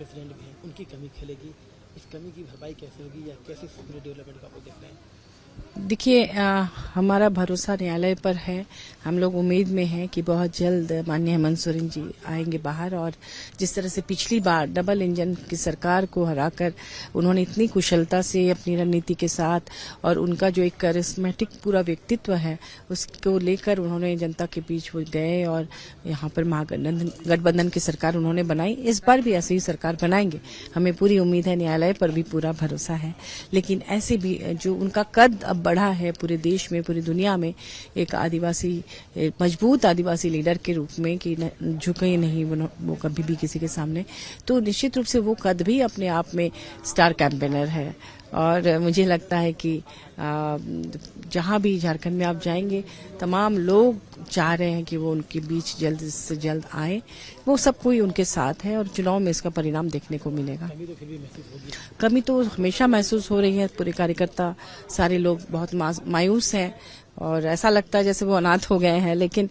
President भी हैं, उनकी कमी खलेगी। इस कमी की भरपाई कैसे होगी या कैसे सिक्योरिटी डेवलपमेंट का आप देख रहे हैं? देखिए, हमारा भरोसा न्यायालय पर है। हम लोग उम्मीद में हैं कि बहुत जल्द माननीय हेमंत सोरेन जी आएंगे बाहर, और जिस तरह से पिछली बार डबल इंजन की सरकार को हराकर उन्होंने इतनी कुशलता से अपनी रणनीति के साथ और उनका जो एक करिश्मेटिक पूरा व्यक्तित्व है उसको लेकर उन्होंने जनता के बीच वो गए और यहाँ पर महागठबंधन की सरकार उन्होंने बनाई। इस बार भी ऐसी ही सरकार बनाएंगे, हमें पूरी उम्मीद है, न्यायालय पर भी पूरा भरोसा है। लेकिन ऐसे भी जो उनका कद अब बढ़ा है पूरे देश में, पूरी दुनिया में, एक मजबूत आदिवासी लीडर के रूप में कि झुके नहीं वो कभी भी किसी के सामने, तो निश्चित रूप से वो कद भी अपने आप में स्टार कैंपेनर है। और मुझे लगता है कि जहां भी झारखंड में आप जाएंगे, तमाम लोग चाह रहे हैं कि वो उनके बीच जल्द से जल्द आए। वो सब कोई उनके साथ है और चुनाव में इसका परिणाम देखने को मिलेगा। कमी तो फिर भी महसूस होगी। कमी तो हमेशा महसूस हो रही है। पूरे कार्यकर्ता सारे लोग बहुत मायूस हैं और ऐसा लगता है जैसे वो अनाथ हो गए हैं। लेकिन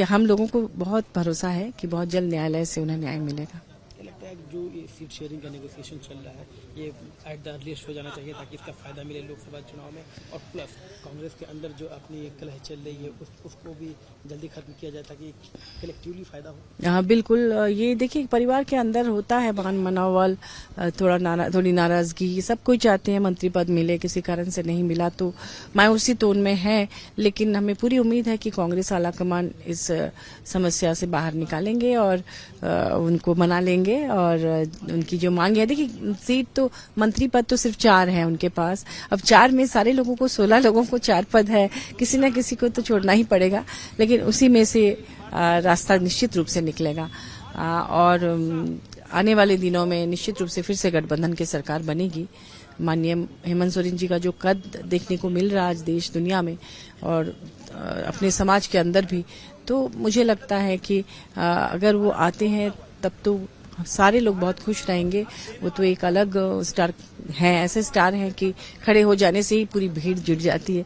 हम लोगों को बहुत भरोसा है कि बहुत जल्द न्यायालय से उन्हें न्याय मिलेगा। लगता है जो ये सीट शेयरिंग का नेगोशिएशन चल रहा है, ये एट द अर्लीस्ट हो जाना चाहिए ताकि इसका फायदा मिले लोकसभा चुनाव में, और प्लस कांग्रेस के अंदर जो अपनी एक कलह चल रही है उसको भी जल्दी खत्म किया जाए ताकि कलेक्टिवली फायदा हो। हाँ, बिल्कुल। ये देखिए, परिवार के अंदर होता है मनोबल, थोड़ी नाराजगी, ये सब कोई चाहते हैं मंत्री पद मिले, किसी कारण से नहीं मिला तो मायूसी तो उनमें है। लेकिन हमें पूरी उम्मीद है कि कांग्रेस आलाकमान इस समस्या से बाहर निकालेंगे और उनको मना लेंगे और उनकी जो मांग है, देखिए सीट तो मंत्री पद तो सिर्फ 4 है उनके पास। अब 4 में सारे लोगों को 16 लोगों को 4 पद है, किसी न किसी को तो छोड़ना ही पड़ेगा। लेकिन उसी में से रास्ता निश्चित रूप से निकलेगा और आने वाले दिनों में निश्चित रूप से फिर से गठबंधन की सरकार बनेगी। माननीय हेमंत सोरेन जी का जो कद देखने को मिल रहा है आज देश दुनिया में और अपने समाज के अंदर भी, तो मुझे लगता है कि अगर वो आते हैं तब तो सारे लोग बहुत खुश रहेंगे। वो तो एक अलग स्टार हैं, ऐसे स्टार हैं कि खड़े हो जाने से ही पूरी भीड़ जुट जाती है।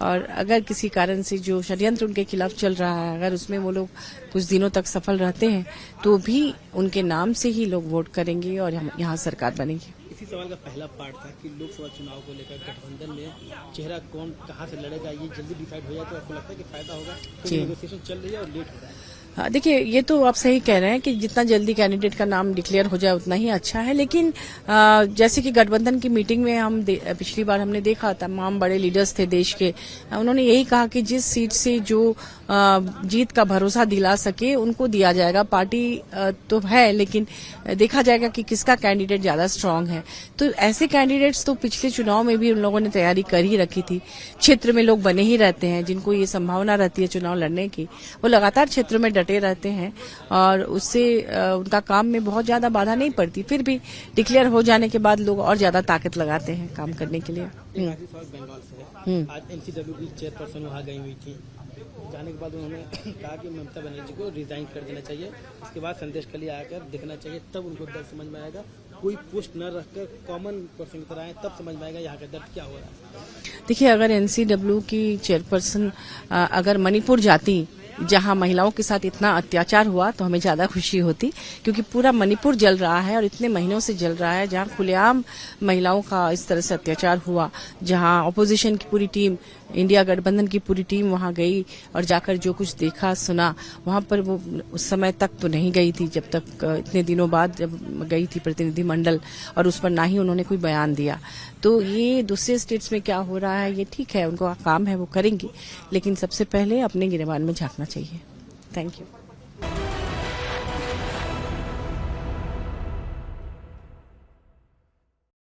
और अगर किसी कारण से जो षड्यंत्र उनके खिलाफ चल रहा है, अगर उसमें वो लोग कुछ दिनों तक सफल रहते हैं तो भी उनके नाम से ही लोग वोट करेंगे और यहाँ सरकार बनेगी। इसी सवाल का पहला पार्ट था कि लोकसभा चुनाव को लेकर गठबंधन में चेहरा कौन कहां से लड़ेगा, ये जल्दी डिसाइड हो जाए तो आपको लगता है कि फायदा होगा? तो नेगोशिएशन चल रही है और लेट हो रहा है। हाँ, देखिए, ये तो आप सही कह रहे हैं कि जितना जल्दी कैंडिडेट का नाम डिक्लेयर हो जाए उतना ही अच्छा है। लेकिन जैसे कि गठबंधन की मीटिंग में पिछली बार हमने देखा, तमाम बड़े लीडर्स थे देश के, उन्होंने यही कहा कि जिस सीट से जो जीत का भरोसा दिला सके उनको दिया जाएगा। पार्टी तो है, लेकिन देखा जाएगा कि किसका कैंडिडेट ज्यादा स्ट्रांग है। तो ऐसे कैंडिडेट्स तो पिछले चुनाव में भी उन लोगों ने तैयारी कर ही रखी थी। क्षेत्र में लोग बने ही रहते हैं जिनको ये संभावना रहती है चुनाव लड़ने की, वो लगातार क्षेत्र में डटे रहते हैं और उससे उनका काम में बहुत ज्यादा बाधा नहीं पड़ती। फिर भी डिक्लेयर हो जाने के बाद लोग और ज्यादा ताकत लगाते हैं काम करने के लिए। बंगाल से है, आज एनसीडब्ल्यू की चेयरपर्सन वहां गई हुई थी। जाने के बाद उन्होंने कहा कि ममता बनर्जी को रिजाइन कर देना चाहिए, इसके बाद संदेश के लिए आकर देखना चाहिए, तब उनको दर्द समझ में आएगा। कोई पोस्ट न रखकर कॉमन पर्सन की तरह आए, तब समझ में आएगा यहाँ का दर्द क्या हो रहा है। देखिए, अगर एनसीडब्ल्यू की चेयरपर्सन अगर मणिपुर जाती, जहां महिलाओं के साथ इतना अत्याचार हुआ, तो हमें ज्यादा खुशी होती, क्योंकि पूरा मणिपुर जल रहा है और इतने महीनों से जल रहा है, जहां खुलेआम महिलाओं का इस तरह से अत्याचार हुआ, जहां ऑपोजिशन की पूरी टीम, इंडिया गठबंधन की पूरी टीम वहां गई और जाकर जो कुछ देखा सुना, वहां पर वो उस समय तक तो नहीं गई थी, जब तक इतने दिनों बाद जब गई थी प्रतिनिधिमंडल, और उस पर ना ही उन्होंने कोई बयान दिया। तो ये दूसरे स्टेट्स में क्या हो रहा है, ये ठीक है, उनको काम है, वो करेंगे, लेकिन सबसे पहले अपने गिरेबान में झांकना चाहिए। Thank you.